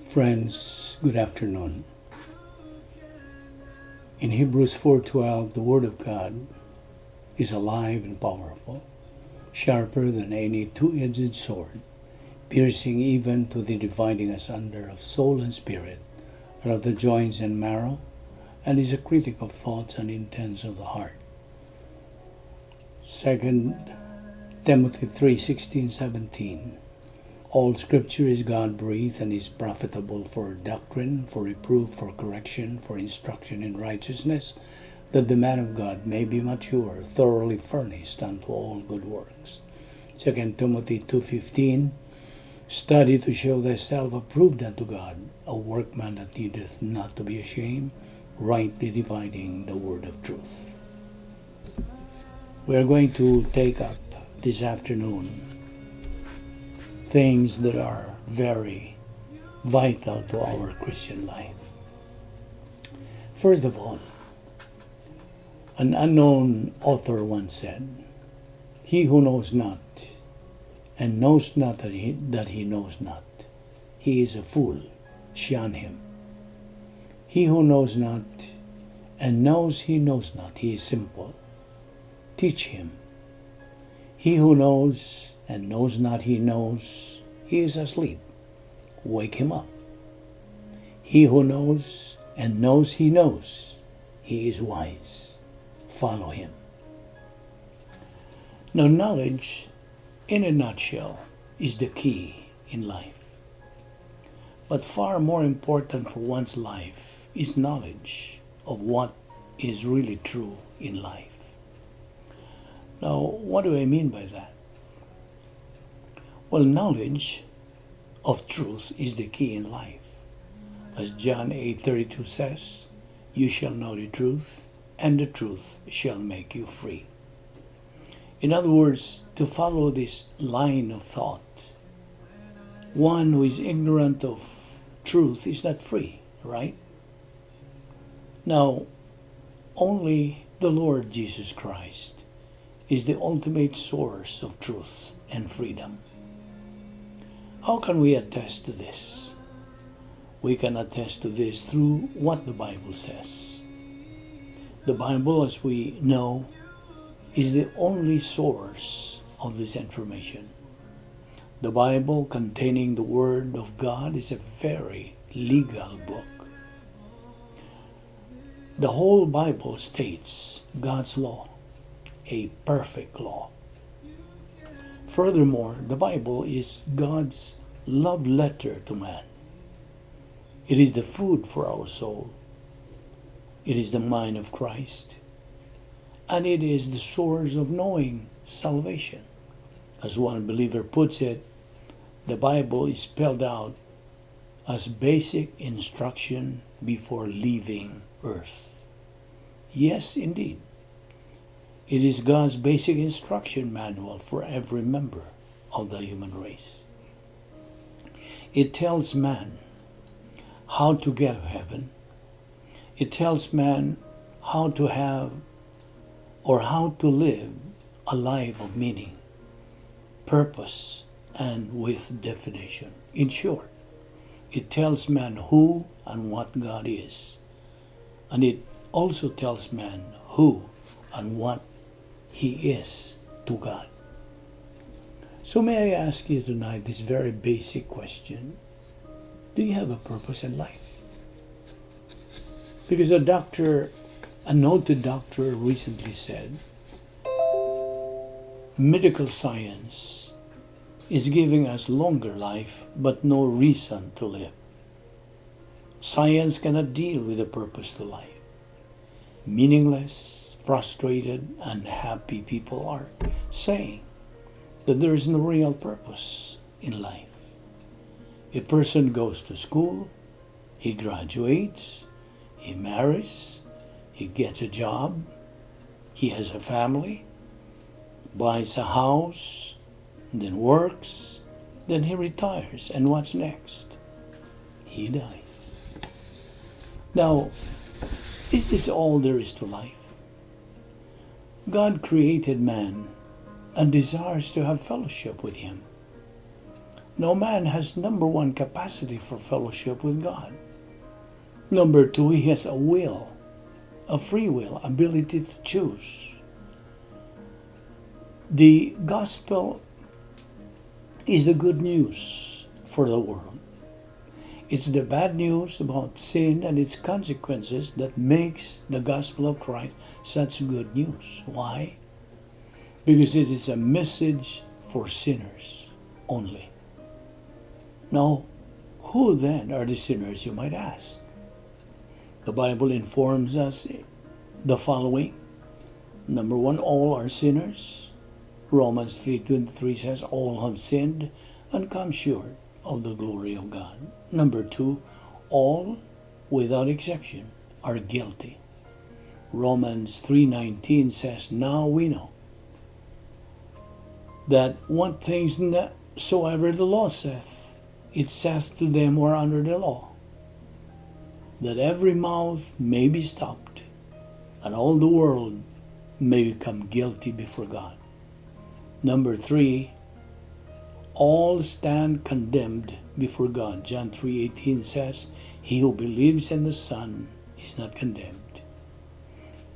Friends, good afternoon. In Hebrews 4:12, the Word of God is alive and powerful, sharper than any two-edged sword, piercing even to the dividing asunder of soul and spirit, and of the joints and marrow, and is a critic of thoughts and intents of the heart. 2 Timothy 3:16-17. All Scripture is God-breathed and is profitable for doctrine, for reproof, for correction, for instruction in righteousness, that the man of God may be mature, thoroughly furnished unto all good works. 2 Timothy 2:15. Study to show thyself approved unto God, a workman that needeth not to be ashamed, rightly dividing the word of truth. We are going to take up this afternoon things that are very vital to our Christian life. First of all, an unknown author once said, "He who knows not, and knows not that he knows not, he is a fool, shun him. He who knows not, and knows he knows not, he is simple, teach him. He who knows and knows not he knows, he is asleep, wake him up. He who knows and knows he knows, he is wise, follow him." Now, knowledge, in a nutshell, is the key in life. But far more important for one's life is knowledge of what is really true in life. Now, what do I mean by that? Well, knowledge of truth is the key in life. As John 8:32 says, "You shall know the truth, and the truth shall make you free." In other words, to follow this line of thought, one who is ignorant of truth is not free, right? Now, only the Lord Jesus Christ is the ultimate source of truth and freedom. How can we attest to this? We can attest to this through what the Bible says. The Bible, as we know, is the only source of this information. The Bible, containing the Word of God, is a very legal book. The whole Bible states God's law, a perfect law. Furthermore, the Bible is God's love letter to man. It is the food for our soul. It is the mind of Christ. And it is the source of knowing salvation. As one believer puts it, the Bible is spelled out as basic instruction before leaving earth. Yes, indeed. It is God's basic instruction manual for every member of the human race. It tells man how to get to heaven. It tells man how to have or how to live a life of meaning, purpose, and with definition. In short, it tells man who and what God is. And it also tells man who and what he is to God. So may I ask you tonight this very basic question. Do you have a purpose in life? Because a noted doctor recently said, medical science is giving us longer life, but no reason to live. Science cannot deal with the purpose to life. Meaningless, frustrated, unhappy people are saying that there is no real purpose in life. A person goes to school, he graduates, he marries, he gets a job, he has a family, buys a house, then works, then he retires. And what's next? He dies. Now, is this all there is to life? God created man and desires to have fellowship with him. No man has, number one, capacity for fellowship with God. Number two, he has a will, a free will, ability to choose. The gospel is the good news for the world. It's the bad news about sin and its consequences that makes the gospel of Christ such good news. Why? Because it is a message for sinners only. Now, who then are the sinners, you might ask? The Bible informs us the following. Number one, all are sinners. Romans 3:23 says, all have sinned and come short of the glory of God. Number two, all, without exception, are guilty. Romans 3:19 says, now we know that what things soever the law saith, it saith to them who are under the law, that every mouth may be stopped, and all the world may become guilty before God. Number three, all stand condemned before God. John 3:18 says, he who believes in the Son is not condemned,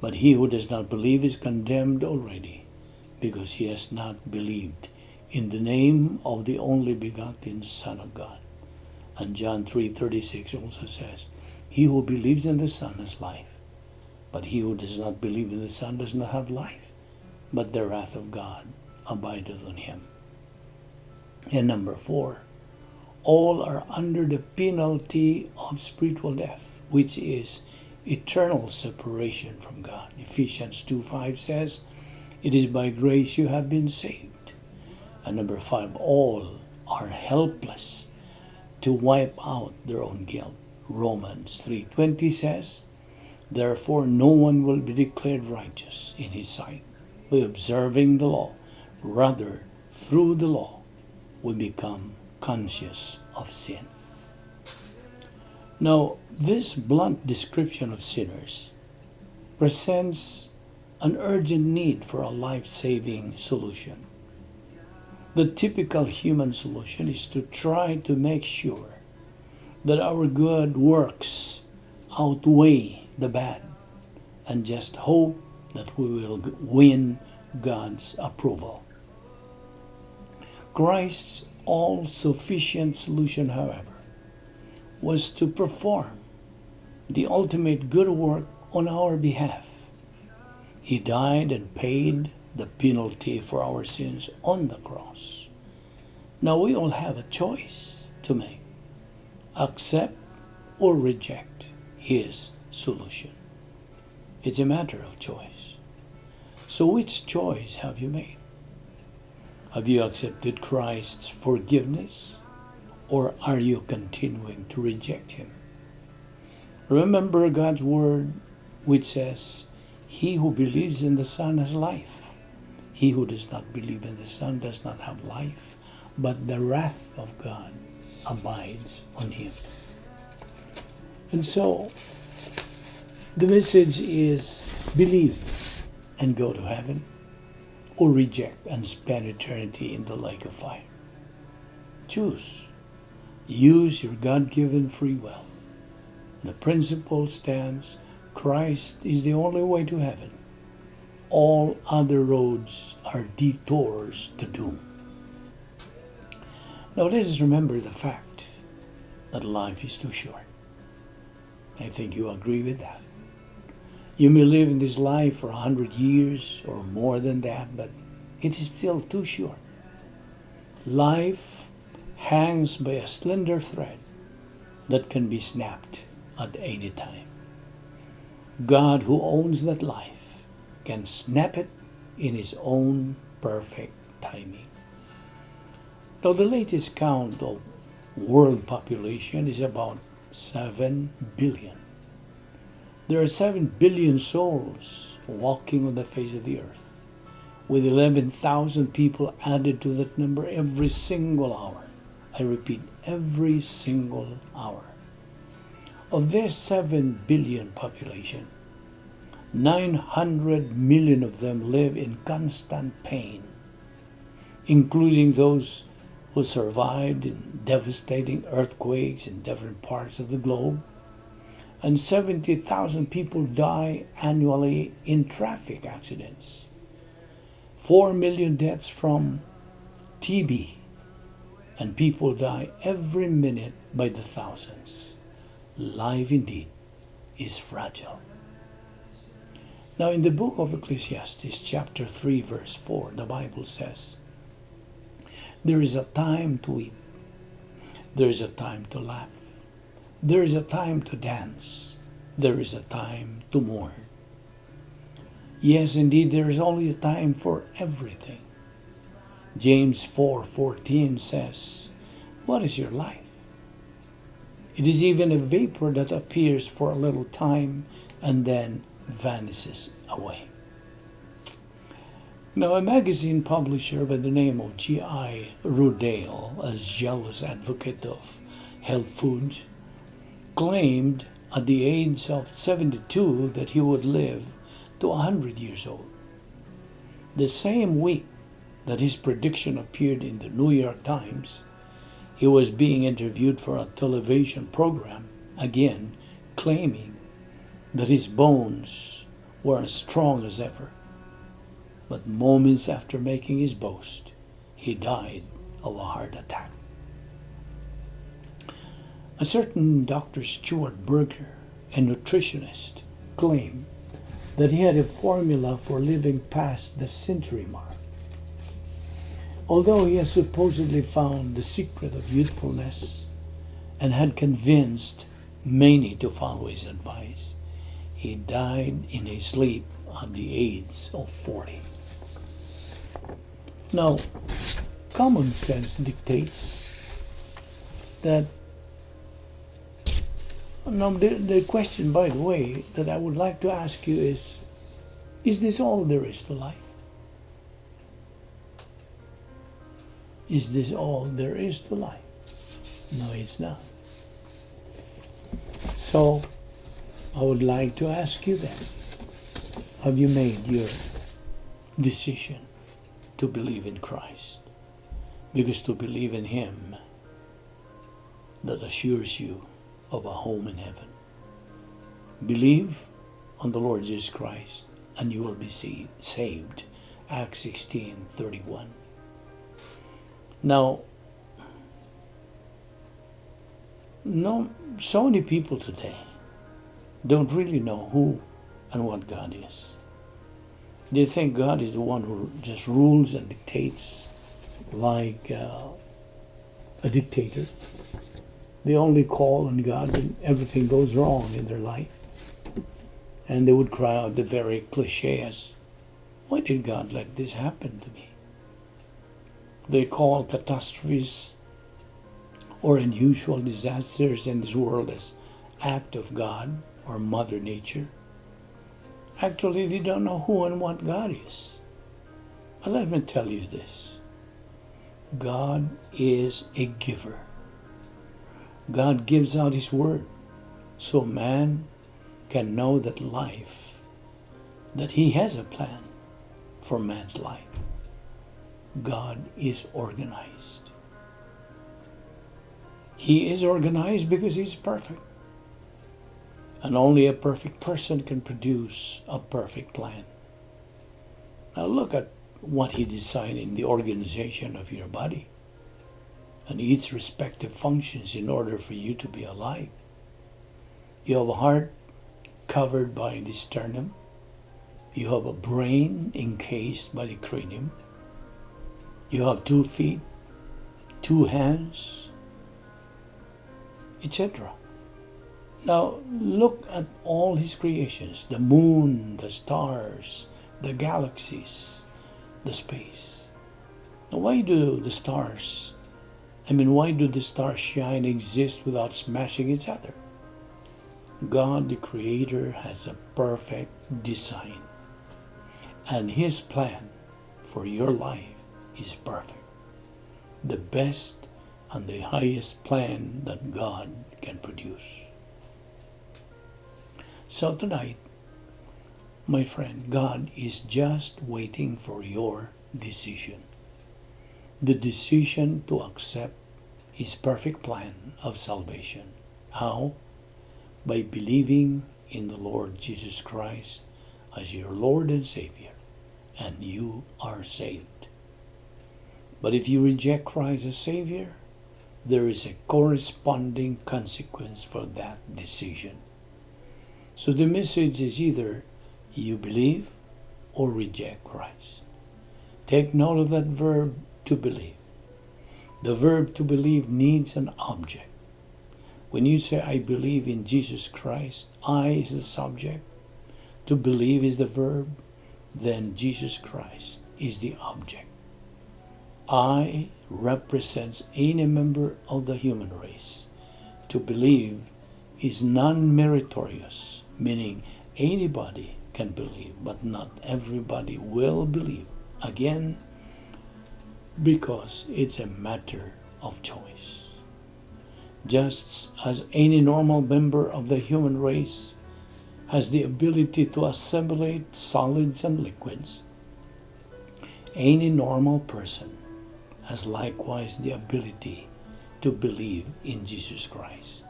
but he who does not believe is condemned already, because he has not believed in the name of the only begotten Son of God. And John 3:36 also says, he who believes in the Son has life, but he who does not believe in the Son does not have life, but the wrath of God abideth on him. And number four, all are under the penalty of spiritual death, which is eternal separation from God. Ephesians 2:5 says, it is by grace you have been saved. And number five, all are helpless to wipe out their own guilt. Romans 3:20 says, therefore no one will be declared righteous in his sight by observing the law. Rather, through the law, we become conscious of sin. Now, this blunt description of sinners presents an urgent need for a life-saving solution. The typical human solution is to try to make sure that our good works outweigh the bad and just hope that we will win God's approval. Christ's all-sufficient solution, however, was to perform the ultimate good work on our behalf. He died and paid the penalty for our sins on the cross. Now we all have a choice to make. Accept or reject his solution. It's a matter of choice. So which choice have you made? Have you accepted Christ's forgiveness, or are you continuing to reject him? Remember God's word, which says, he who believes in the Son has life. He who does not believe in the Son does not have life, but the wrath of God abides on him. And so, the message is believe and go to heaven, or reject and spend eternity in the lake of fire. Choose. Use your God-given free will. The principle stands, Christ is the only way to heaven. All other roads are detours to doom. Now let us remember the fact that life is too short. I think you agree with that. You may live in this life for 100 years or more than that, but it is still too short. Life hangs by a slender thread that can be snapped at any time. God, who owns that life, can snap it in his own perfect timing. Now, the latest count of world population is about 7 billion. There are 7 billion souls walking on the face of the earth, with 11,000 people added to that number every single hour. I repeat, every single hour. Of this 7 billion population, 900 million of them live in constant pain, including those who survived in devastating earthquakes in different parts of the globe, and 70,000 people die annually in traffic accidents. 4 million deaths from TB, and people die every minute by the thousands. Life indeed is fragile. Now, in the book of Ecclesiastes, chapter 3, verse 4, the Bible says, there is a time to weep, there is a time to laugh, there is a time to dance, there is a time to mourn. Yes, indeed, there is only a time for everything. James 4:14 says, what is your life? It is even a vapor that appears for a little time and then vanishes away. Now, a magazine publisher by the name of G.I. Rudale, a jealous advocate of health foods, claimed at the age of 72 that he would live to 100 years old. The same week that his prediction appeared in the New York Times, he was being interviewed for a television program, again claiming that his bones were as strong as ever. But moments after making his boast, he died of a heart attack. A certain Dr. Stuart Berger, a nutritionist, claimed that he had a formula for living past the century mark. Although he has supposedly found the secret of youthfulness and had convinced many to follow his advice, he died in his sleep at the age of 40. Now, common sense dictates that. Now, the question, by the way, that I would like to ask you is this all there is to life? Is this all there is to life? No, it's not. So, I would like to ask you that. Have you made your decision to believe in Christ? Because to believe in Him, that assures you of a home in heaven. Believe on the Lord Jesus Christ and you will be saved. Acts 16:31. Now, so many people today don't really know who and what God is. They think God is the one who just rules and dictates like a dictator. They only call on God when everything goes wrong in their life. And they would cry out the very cliches, why did God let this happen to me? They call catastrophes or unusual disasters in this world as act of God or Mother Nature. Actually, they don't know who and what God is. But let me tell you this. God is a giver. God gives out His word so man can know that He has a plan for man's life. God is organized. He is organized because He's perfect. And only a perfect person can produce a perfect plan. Now look at what He designed in the organization of your body and its respective functions in order for you to be alive. You have a heart covered by the sternum. You have a brain encased by the cranium. You have 2 feet, 2 hands, etc. Now look at all His creations, the moon, the stars, the galaxies, the space. Now why do the stars shine exist without smashing each other? God the Creator has a perfect design. And His plan for your life is perfect. The best and the highest plan that God can produce. So tonight, my friend, God is just waiting for your decision. the decision to accept His perfect plan of salvation. How? By believing in the Lord Jesus Christ as your Lord and Savior, and you are saved. But if you reject Christ as Savior, there is a corresponding consequence for that decision. So the message is either you believe or reject Christ. Take note of that verb, to believe. The verb to believe needs an object. When you say, I believe in Jesus Christ, I is the subject, to believe is the verb, then Jesus Christ is the object. I represents any member of the human race. To believe is non-meritorious, meaning anybody can believe, but not everybody will believe. Again, because it's a matter of choice. Just as any normal member of the human race has the ability to assimilate solids and liquids, any normal person has likewise the ability to believe in Jesus Christ.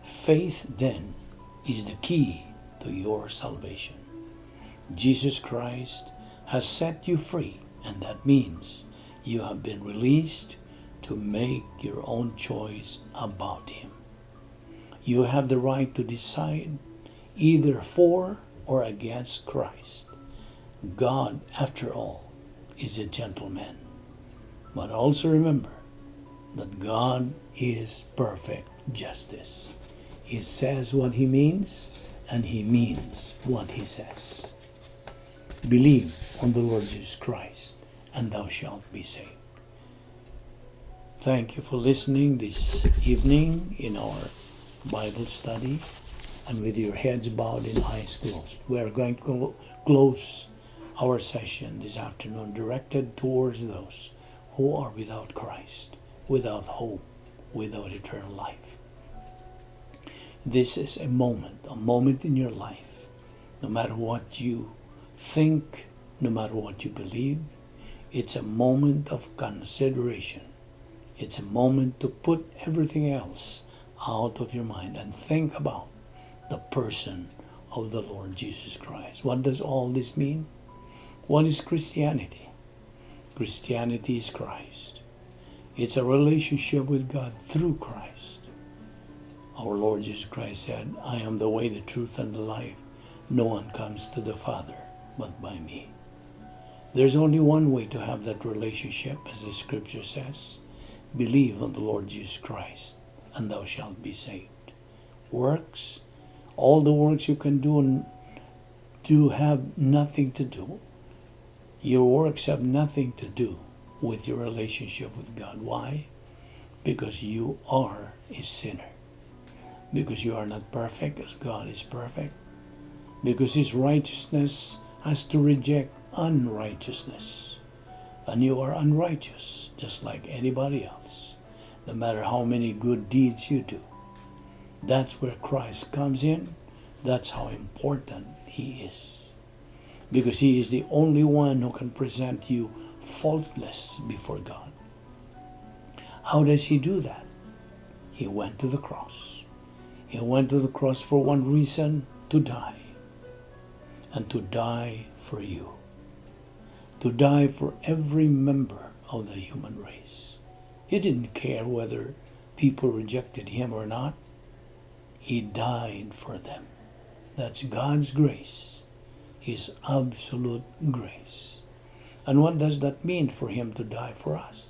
Faith, then, is the key to your salvation. Jesus Christ has set you free, and that means you have been released to make your own choice about Him. You have the right to decide either for or against Christ. God, after all, is a gentleman. But also remember that God is perfect justice. He says what He means, and He means what He says. Believe on the Lord Jesus Christ, and thou shalt be saved. Thank you for listening this evening in our Bible study, and with your heads bowed and eyes closed. We are going to close our session this afternoon directed towards those who are without Christ, without hope, without eternal life. This is a moment in your life. No matter what you think, no matter what you believe, it's a moment of consideration. It's a moment to put everything else out of your mind and think about the person of the Lord Jesus Christ. What does all this mean? What is Christianity? Christianity is Christ. It's a relationship with God through Christ. Our Lord Jesus Christ said, I am the way, the truth, and the life. No one comes to the Father but by me. There's only one way to have that relationship, as the scripture says. Believe on the Lord Jesus Christ, and thou shalt be saved. Works, all the works you can do have nothing to do. Your works have nothing to do with your relationship with God. Why? Because you are a sinner. Because you are not perfect as God is perfect. Because His righteousness has to reject unrighteousness. And you are unrighteous, just like anybody else, no matter how many good deeds you do. That's where Christ comes in. That's how important He is. Because He is the only one who can present you faultless before God. How does He do that? He went to the cross. He went to the cross for one reason, to die. And to die for you. To die for every member of the human race. He didn't care whether people rejected Him or not. He died for them. That's God's grace. His absolute grace. And what does that mean for Him to die for us?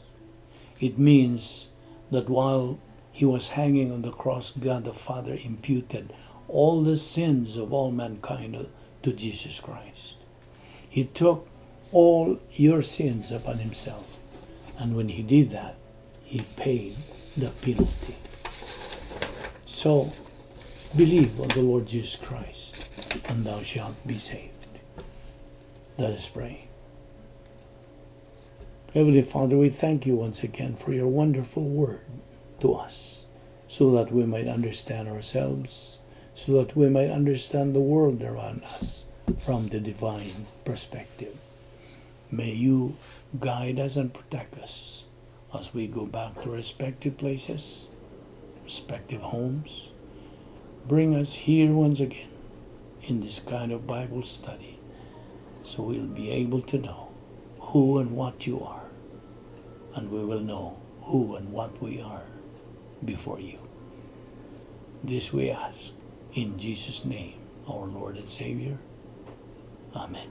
It means that while He was hanging on the cross, God the Father imputed all the sins of all mankind to Jesus Christ. He took all your sins upon Himself. And when He did that, He paid the penalty. So, believe on the Lord Jesus Christ, and thou shalt be saved. Let us pray. Heavenly Father, we thank You once again for Your wonderful word to us, so that we might understand ourselves, so that we might understand the world around us from the divine perspective. May You guide us and protect us as we go back to respective places, respective homes. Bring us here once again in this kind of Bible study so we'll be able to know who and what you are, and we will know who and what we are before you. This we ask in Jesus' name, our Lord and Savior. Amen.